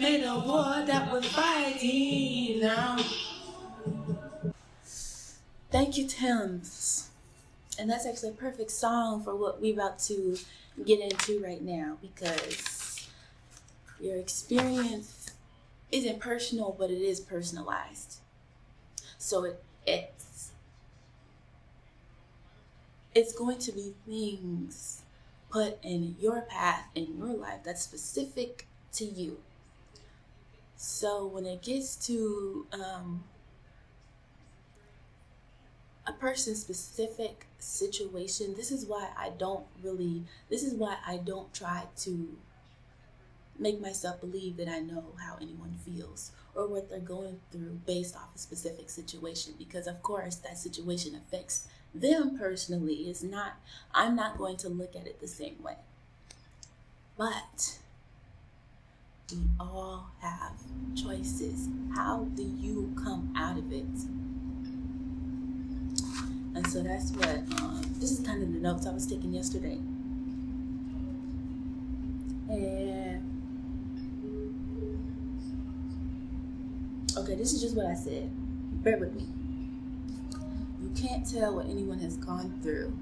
in a war that we're fighting now. Thank you, Tim's. And that's actually a perfect song for what we're about to get into right now, because your experience isn't personal, but it is personalized. So it's going to be things put in your path in your life that's specific to you. So when it gets to a person's specific situation, this is why I don't try to make myself believe that I know how anyone feels or what they're going through based off a specific situation, because of course that situation affects them personally. I'm not going to look at it the same way. But we all have choices. How do you come out of it? And so that's what, this is kind of the notes I was taking yesterday. And, okay, this is just what I said. Bear with me. You can't tell what anyone has gone through,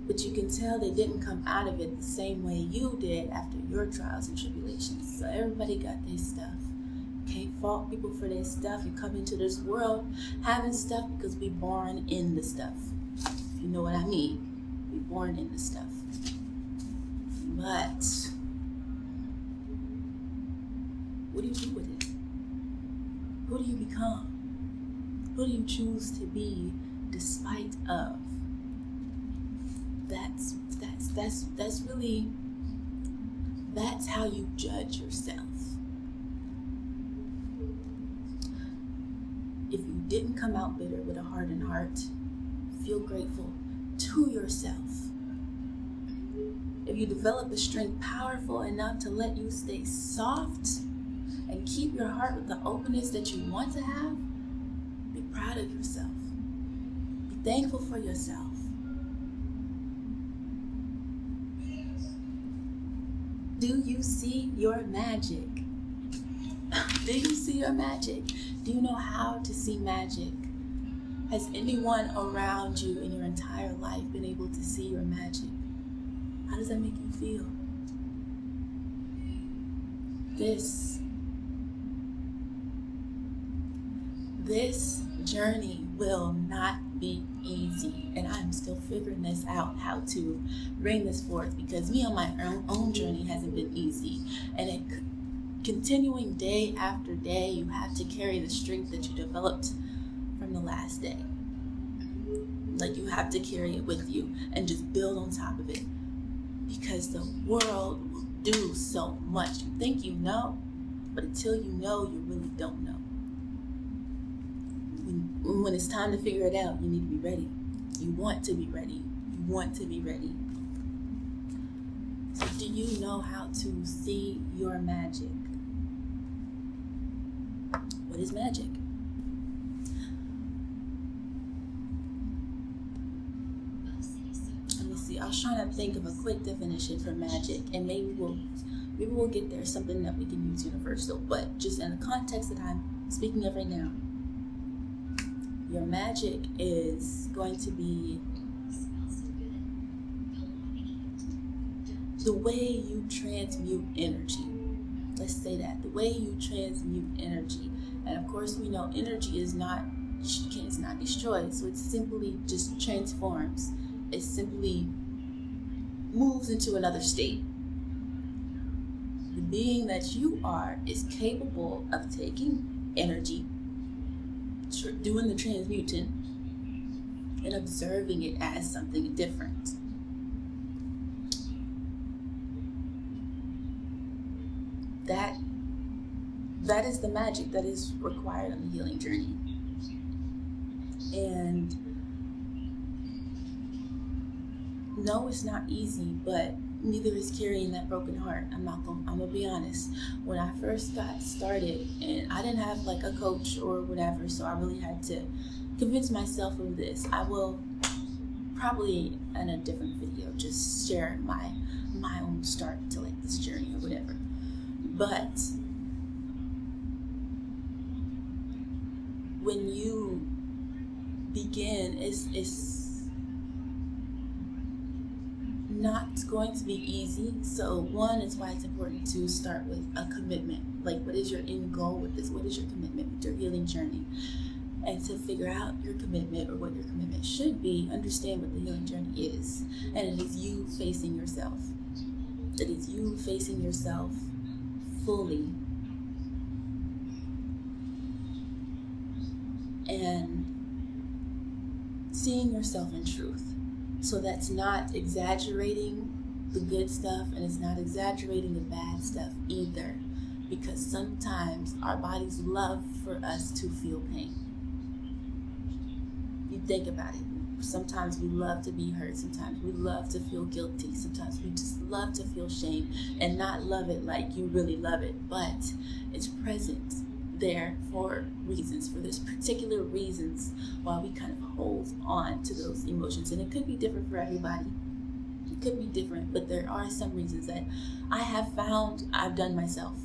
but you can tell they didn't come out of it the same way you did after your trials and tribulations. So everybody got their stuff. Can't fault people for their stuff. You come into this world having stuff because we born in the stuff. If you know what I mean. We born in the stuff. But what do you do with it? Who do you become? Who do you choose to be despite of? That's how you judge yourself. If you didn't come out bitter with a hardened heart, feel grateful to yourself. If you develop the strength powerful enough to let you stay soft and keep your heart with the openness that you want to have, be proud of yourself. Be thankful for yourself. Do you see your magic? Do you see your magic? Do you know how to see magic? Has anyone around you in your entire life been able to see your magic? How does that make you feel? This journey will not be easy, and I'm still figuring this out, how to bring this forth, because me on my own journey hasn't been easy, and continuing day after day, you have to carry the strength that you developed from the last day. Like, you have to carry it with you and just build on top of it, because the world will do so much. You think you know, but until you know, you really don't know. When it's time to figure it out, you need to be ready. You want to be ready. You want to be ready. So do you know how to see your magic? What is magic? Let me see. I was trying to think of a quick definition for magic, and maybe we'll get there, something that we can use universal, but just in the context that I'm speaking of right now. Your magic is going to be the way you transmute energy. Let's say that. The way you transmute energy. And of course, we know energy is not destroyed. So it simply just transforms. It simply moves into another state. The being that you are is capable of taking energy, doing the transmuting, and observing it as something different. That is the magic that is required on the healing journey. And no, it's not easy, but neither is carrying that broken heart. I'm gonna be honest. When I first got started, and I didn't have like a coach or whatever, so I really had to convince myself of this. I will probably in a different video just share my own start to like this journey or whatever. But when you begin, it's not going to be easy. So one, it's why it's important to start with a commitment. Like, what is your end goal with this? What is your commitment with your healing journey? And to figure out your commitment, or what your commitment should be, understand what the healing journey is. And it is you facing yourself. It is you facing yourself fully. And seeing yourself in truth. So that's not exaggerating the good stuff, and it's not exaggerating the bad stuff either. Because sometimes our bodies love for us to feel pain. You think about it. Sometimes we love to be hurt. Sometimes we love to feel guilty. Sometimes we just love to feel shame, and not love it like you really love it, but it's present there for reasons, for this particular reasons, while we kind of hold on to those emotions. And it could be different for everybody. It could be different, but there are some reasons that I have found I've done myself,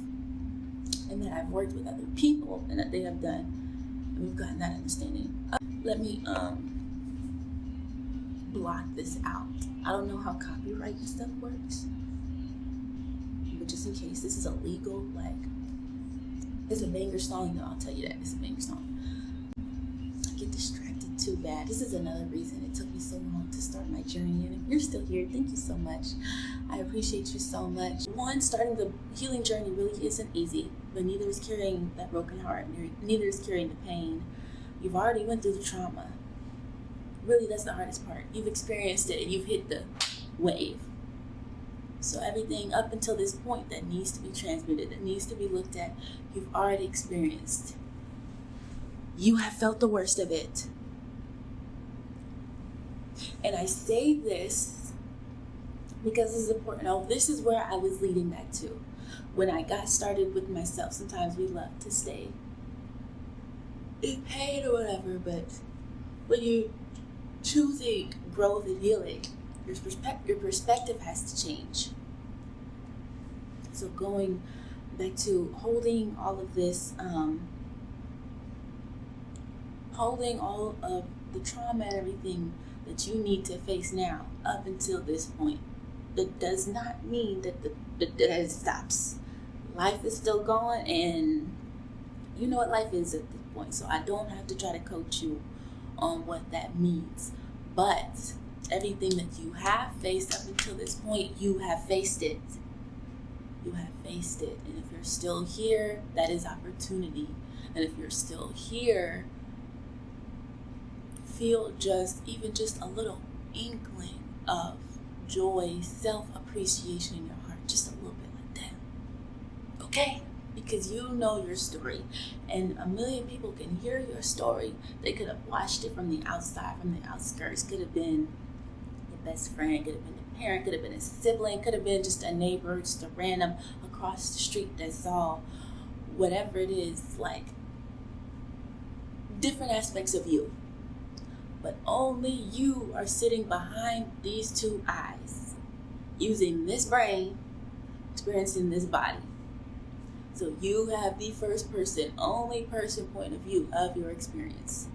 and that I've worked with other people and that they have done, and we've gotten that understanding. Let me block this out. I don't know how copyright and stuff works, but just in case, this is illegal. Like, it's a banger song, though. I'll tell you that it's a banger song. I get distracted too bad. This is another reason it took me so long to start my journey. And if you're still here, thank you so much. I appreciate you so much. One, starting the healing journey really isn't easy, but neither is carrying that broken heart. Neither is carrying the pain. You've already went through the trauma. Really, that's the hardest part. You've experienced it, and you've hit the wave. So everything up until this point that needs to be transmitted, that needs to be looked at, you've already experienced. You have felt the worst of it. And I say this because this is important. Oh, this is where I was leading back to. When I got started with myself, sometimes we love to stay in pain or whatever, but when you're choosing growth and healing, your perspective has to change. So going back to holding all of this, holding all of the trauma and everything that you need to face now up until this point, that does not mean that that it stops. Life is still going, and you know what life is at this point, so I don't have to try to coach you on what that means. But everything that you have faced up until this point, you have faced it. You have faced it. And if you're still here, that is opportunity. And if you're still here, feel even just a little inkling of joy, self-appreciation in your heart. Just a little bit like that. Okay? Because you know your story, and a million people can hear your story. They could have watched it from the outside, from the outskirts. Could have been your best friend, could have been a parent, could have been a sibling, could have been just a neighbor, just a random across the street that saw whatever it is, like different aspects of you. But only you are sitting behind these two eyes, using this brain, experiencing this body. So you have the first person, only person point of view of your experience.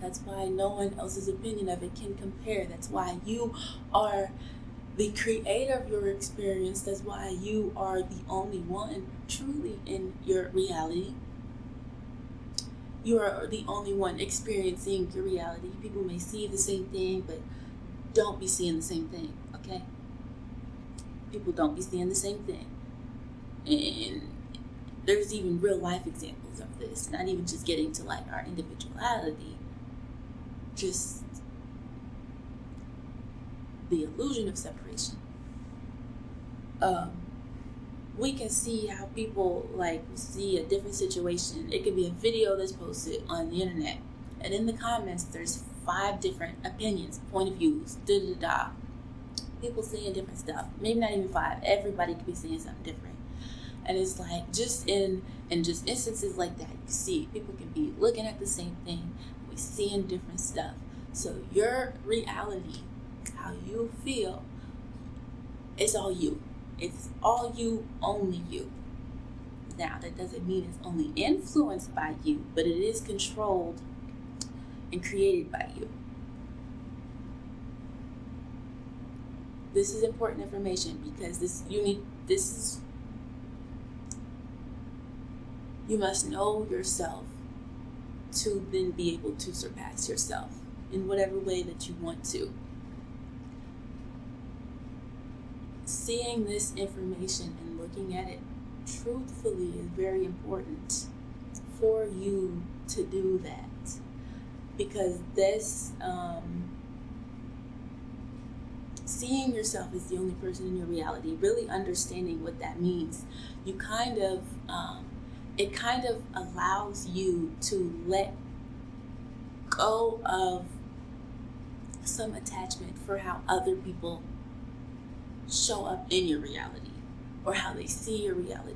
That's why no one else's opinion of it can compare. That's why you are the creator of your experience. That's why you are the only one truly in your reality. You are the only one experiencing your reality. People may see the same thing, but don't be seeing the same thing, okay? People don't be seeing the same thing. And there's even real life examples of this, not even just getting to like our individuality, just the illusion of separation. We can see how people like see a different situation. It could be a video that's posted on the internet, and in the comments there's 5 different opinions, point of views, people saying different stuff. Maybe not even 5. Everybody could be saying something different. And it's like, just in just instances like that, you see people can be looking at the same thing, we seeing different stuff. So your reality, how you feel, it's all you. It's all you, only you. Now, that doesn't mean it's only influenced by you, but it is controlled and created by you. This is important information because you must know yourself to then be able to surpass yourself in whatever way that you want to. Seeing this information and looking at it truthfully is very important for you to do that, because this seeing yourself as the only person in your reality, really understanding what that means, you kind of it kind of allows you to let go of some attachment for how other people show up in your reality, or how they see your reality,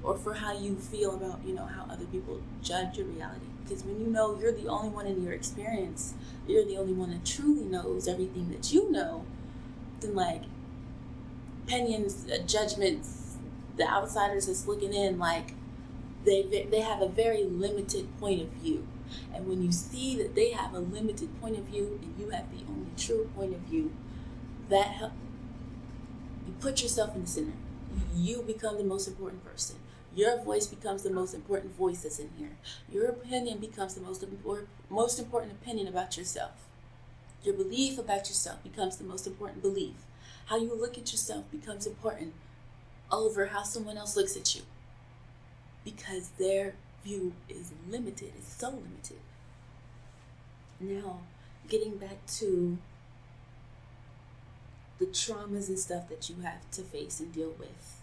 or for how you feel about, how other people judge your reality. Because when you know you're the only one in your experience, you're the only one that truly knows everything that you know, then like opinions, judgments, the outsiders that's looking in, like they have a very limited point of view. And when you see that they have a limited point of view and you have the only true point of view, that helps. You put yourself in the center. You become the most important person. Your voice becomes the most important voice that's in here. Your opinion becomes the most important opinion about yourself. Your belief about yourself becomes the most important belief. How you look at yourself becomes important over how someone else looks at you, because their view is limited. It's so limited. Now, getting back to the traumas and stuff that you have to face and deal with.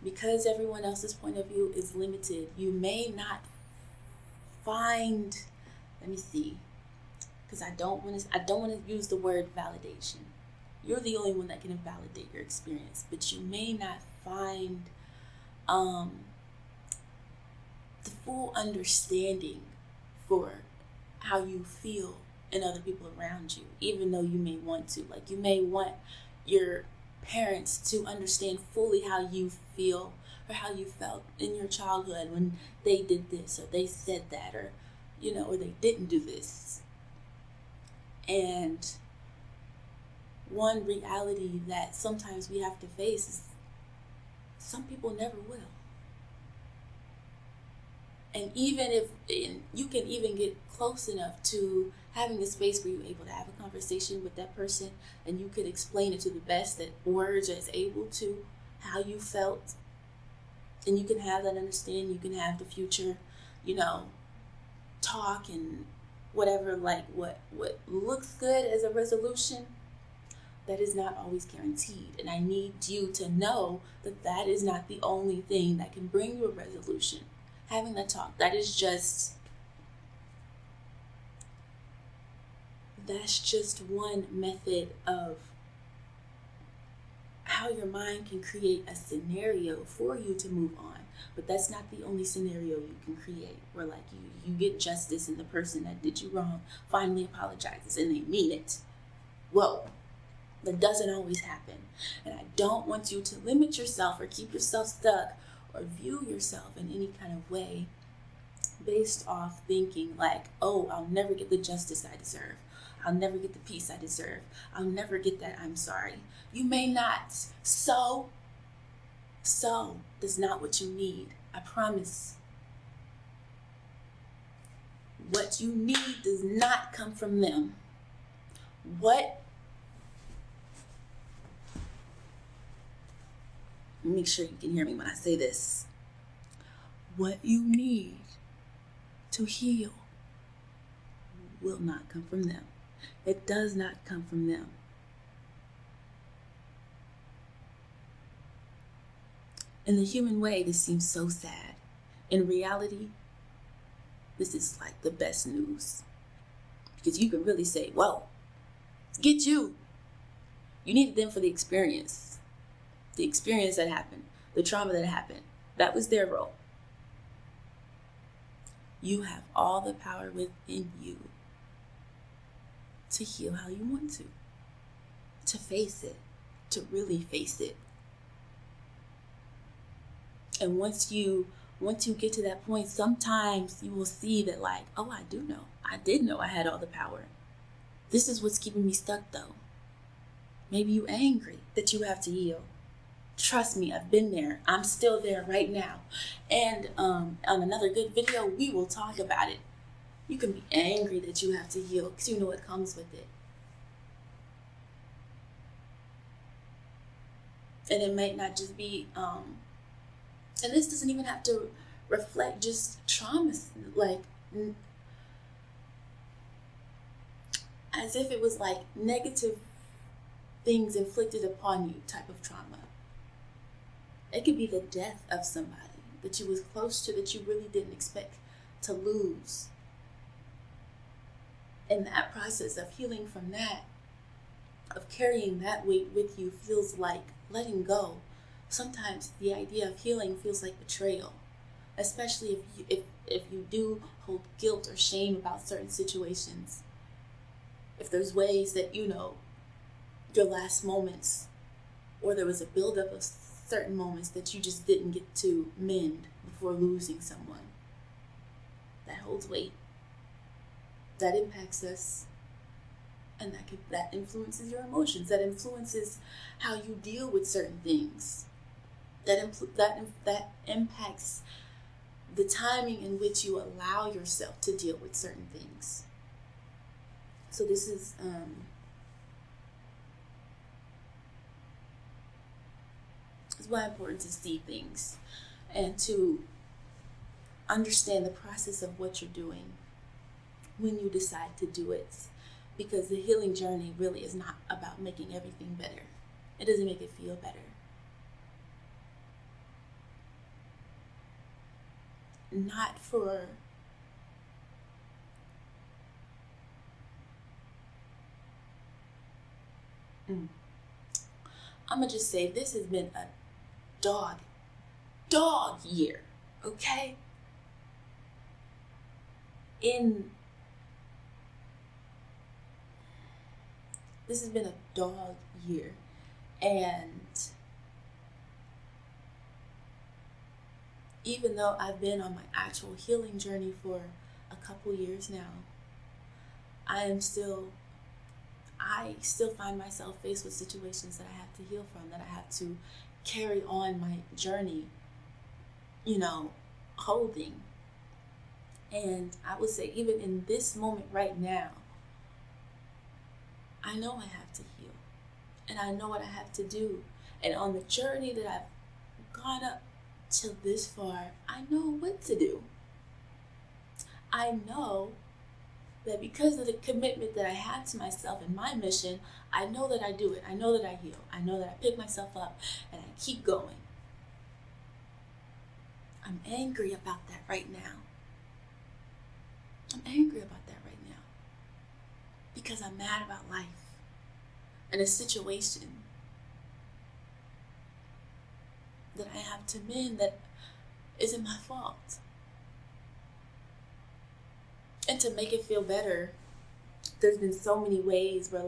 Because everyone else's point of view is limited, you may not find, because I don't want to use the word validation. You're the only one that can validate your experience, but you may not find the full understanding for how you feel and other people around you, even though you may want to. Like, you may want your parents to understand fully how you feel or how you felt in your childhood when they did this or they said that, or or they didn't do this. And one reality that sometimes we have to face is some people never will. And you can even get close enough to having a space where you're able to have a conversation with that person and you could explain it to the best that words is able to, how you felt. And you can have that understanding. You can have the future, talk and whatever, like what looks good as a resolution, that is not always guaranteed. And I need you to know that that is not the only thing that can bring you a resolution. Having that talk, that's just one method of how your mind can create a scenario for you to move on. But that's not the only scenario you can create where like you get justice and the person that did you wrong finally apologizes and they mean it. Whoa, that doesn't always happen. And I don't want you to limit yourself or keep yourself stuck or view yourself in any kind of way based off thinking like, oh, I'll never get the justice I deserve. I'll never get the peace I deserve. I'll never get that I'm sorry. You may not. So is not what you need. I promise. What you need does not come from them. Make sure you can hear me when I say this. What you need to heal will not come from them. It does not come from them. In the human way, this seems so sad. In reality, this is like the best news. Because you can really say, whoa, get you. You needed them for the experience. The experience that happened, the trauma that happened, that was their role. You have all the power within you to heal how you want to face it, to really face it. And once you once you get to that point, sometimes you will see that, like, oh, I do know. I did know I had all the power. This is what's keeping me stuck, though. Maybe you're angry that you have to heal. Trust me, I've been there. I'm still there right now. And on another good video, we will talk about it. You can be angry that you have to heal because you know what comes with it. And it might not just be, and this doesn't even have to reflect just trauma, like, as if it was like negative things inflicted upon you type of trauma. It could be the death of somebody that you was close to that you really didn't expect to lose. And that process of healing from that, of carrying that weight with you, feels like letting go. Sometimes the idea of healing feels like betrayal, especially if you do hold guilt or shame about certain situations. If there's ways that you know your last moments, or there was a buildup of certain moments that you just didn't get to mend before losing someone, that holds weight. That impacts us, and that influences your emotions. That influences how you deal with certain things. That impacts the timing in which you allow yourself to deal with certain things. So this is it's why it's important to see things and to understand the process of what you're doing when you decide to do it, because the healing journey really is not about making everything better. It doesn't make it feel better. Not for I'm gonna just say this has been a dog year, okay? This has been a dog year, and even though I've been on my actual healing journey for a couple years now, I still find myself faced with situations that I have to heal from, that I have to carry on my journey, holding. And I would say even in this moment right now, I know I have to heal, and I know what I have to do. And on the journey that I've gone up till this far, I know what to do. I know that because of the commitment that I have to myself and my mission, I know that I do it. I know that I heal. I know that I pick myself up and I keep going. I'm angry about that right now. I'm angry about that right now because I'm mad about life and a situation that I have to mend that isn't my fault. And to make it feel better, there's been so many ways where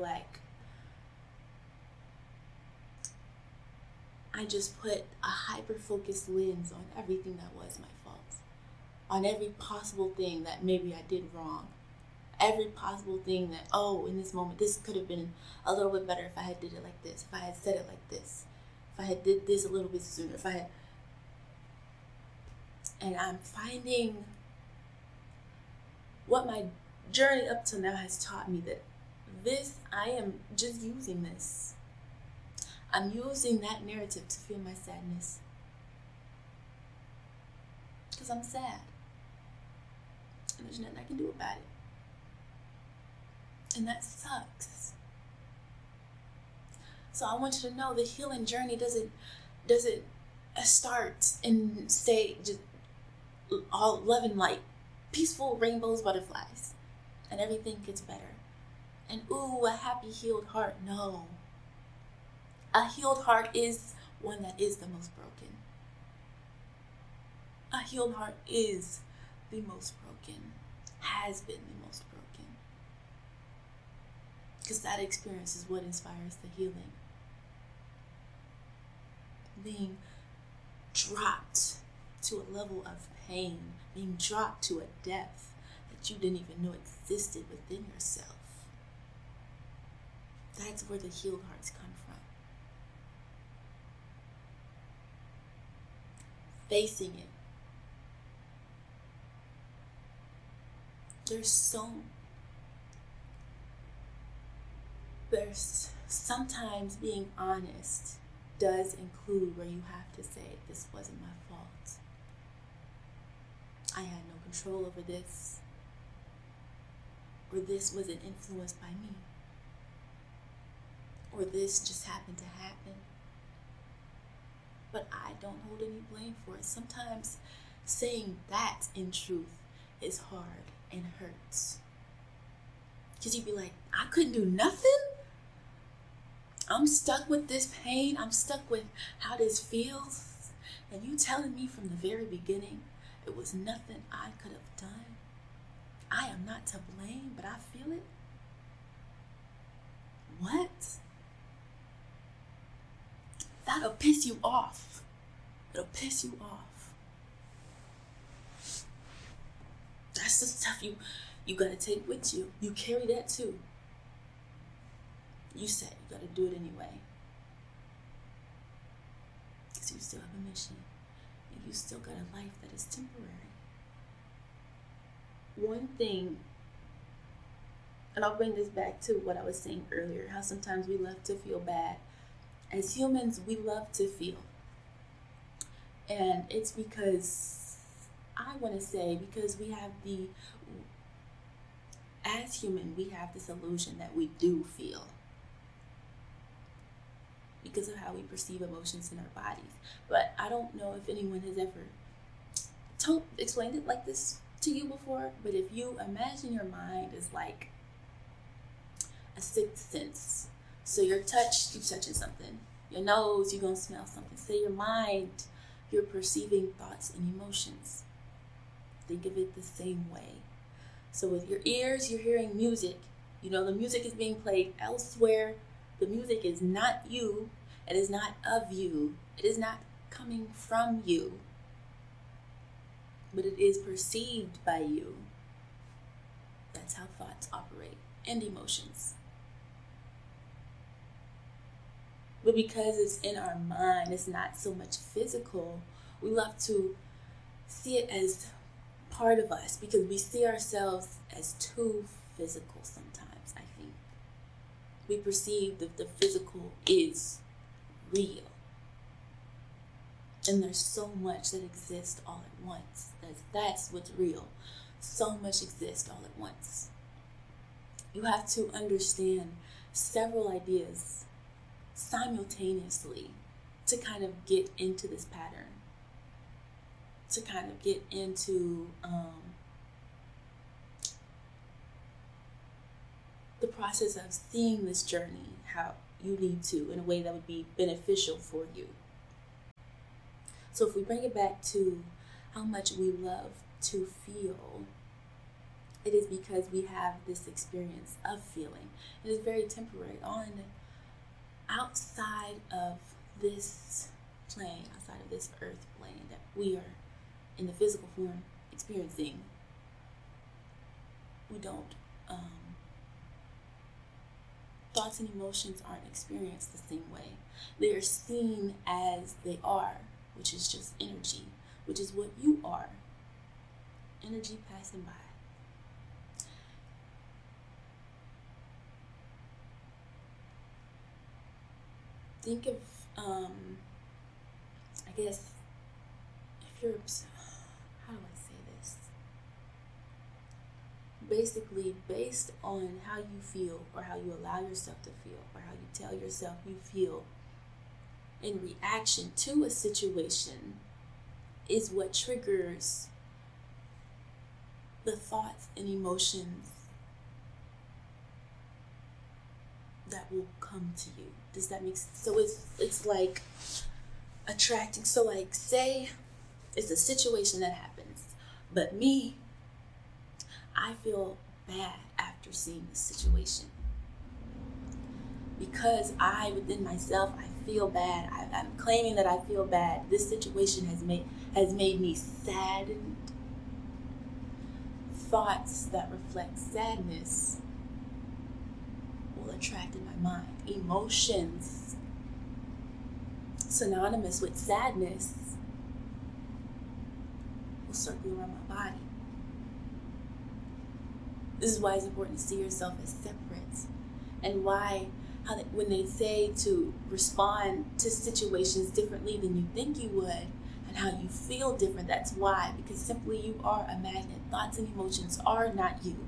I just put a hyper-focused lens on everything that was my fault. On every possible thing that maybe I did wrong. Every possible thing that, in this moment, this could have been a little bit better if I had did it like this. If I had said it like this. If I had did this a little bit sooner. And I'm finding what my journey up till now has taught me, that I am just using this. I'm using that narrative to feel my sadness. Because I'm sad. And there's nothing I can do about it. And that sucks. So I want you to know the healing journey doesn't start and stay just all love and light, peaceful rainbows, butterflies, and everything gets better. And a happy healed heart. No. A healed heart is one that is the most broken. A healed heart is the most broken, has been the most broken. Because that experience is what inspires the healing. Being dropped to a level of pain, being dropped to a depth that you didn't even know existed within yourself. That's where the healed hearts come from. Facing it. There's sometimes being honest does include where you have to say, this wasn't my fault. I had no control over this, or this wasn't influenced by me, or this just happened to happen. But I don't hold any blame for it. Sometimes saying that in truth is hard and hurts. Because you'd be like, I couldn't do nothing? I'm stuck with this pain. I'm stuck with how this feels. And you telling me from the very beginning it was nothing I could have done. I am not to blame, but I feel it. What? That'll piss you off. It'll piss you off. That's the stuff you gotta take with you. You carry that too. You said you gotta do it anyway. Because you still have a mission. And you still got a life that is temporary. One thing, and I'll bring this back to what I was saying earlier, how sometimes we love to feel bad. As humans, we love to feel. And it's because, I want to say, because we have as human, we have this illusion that we do feel. Because of how we perceive emotions in our bodies. But I don't know if anyone has ever explained it like this to you before, but if you imagine your mind is like a sixth sense. So you're touching something. Your nose, you're going to smell something. Say your mind, you're perceiving thoughts and emotions. Think of it the same way. So with your ears, you're hearing music. You know the music is being played elsewhere. The music is not you. It is not of you. It is not coming from you. But it is perceived by you. That's how thoughts operate, and emotions. But because it's in our mind, it's not so much physical, we love to see it as part of us because we see ourselves as too physical sometimes, I think. We perceive that the physical is real. And there's so much that exists all at once. That's what's real. So much exists all at once. You have to understand several ideas simultaneously to kind of get into this pattern. To kind of get into the process of seeing this journey, how you need to, in a way that would be beneficial for you. So if we bring it back to how much we love to feel, it is because we have this experience of feeling. It is very temporary. Outside of this plane, outside of this earth plane that we are in the physical form experiencing, we don't, thoughts and emotions aren't experienced the same way. They are seen as they are, which is just energy, which is what you are. Energy passing by. Think of, I guess, if you're, how do I say this? Basically, based on how you feel or how you allow yourself to feel or how you tell yourself you feel in reaction to a situation is what triggers the thoughts and emotions that will come to you. Does that make sense? So it's like attracting. So like, say it's a situation that happens, but me, I feel bad after seeing the situation because within myself, I feel bad. I'm claiming that I feel bad. This situation has made me saddened. Thoughts that reflect sadness will attract in my mind. Emotions synonymous with sadness will circle around my body. This is why it's important to see yourself as separate, and why when they say to respond to situations differently than you think you would, and how you feel different, that's why. Because simply you are a magnet. Thoughts and emotions are not you.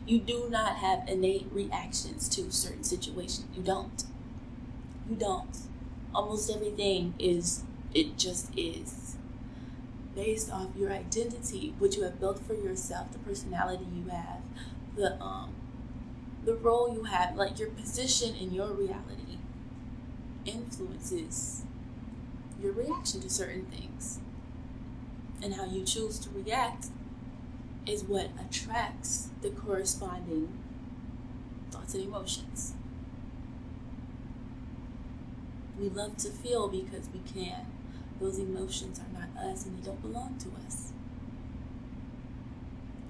You do not have innate reactions to certain situations. You don't. Almost everything just is based off your identity, what you have built for yourself, the personality you have, the role you have, like your position in your reality influences your reaction to certain things. And how you choose to react is what attracts the corresponding thoughts and emotions. We love to feel because we can. Those emotions are not us and they don't belong to us.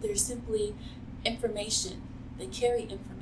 They're simply information. They carry information.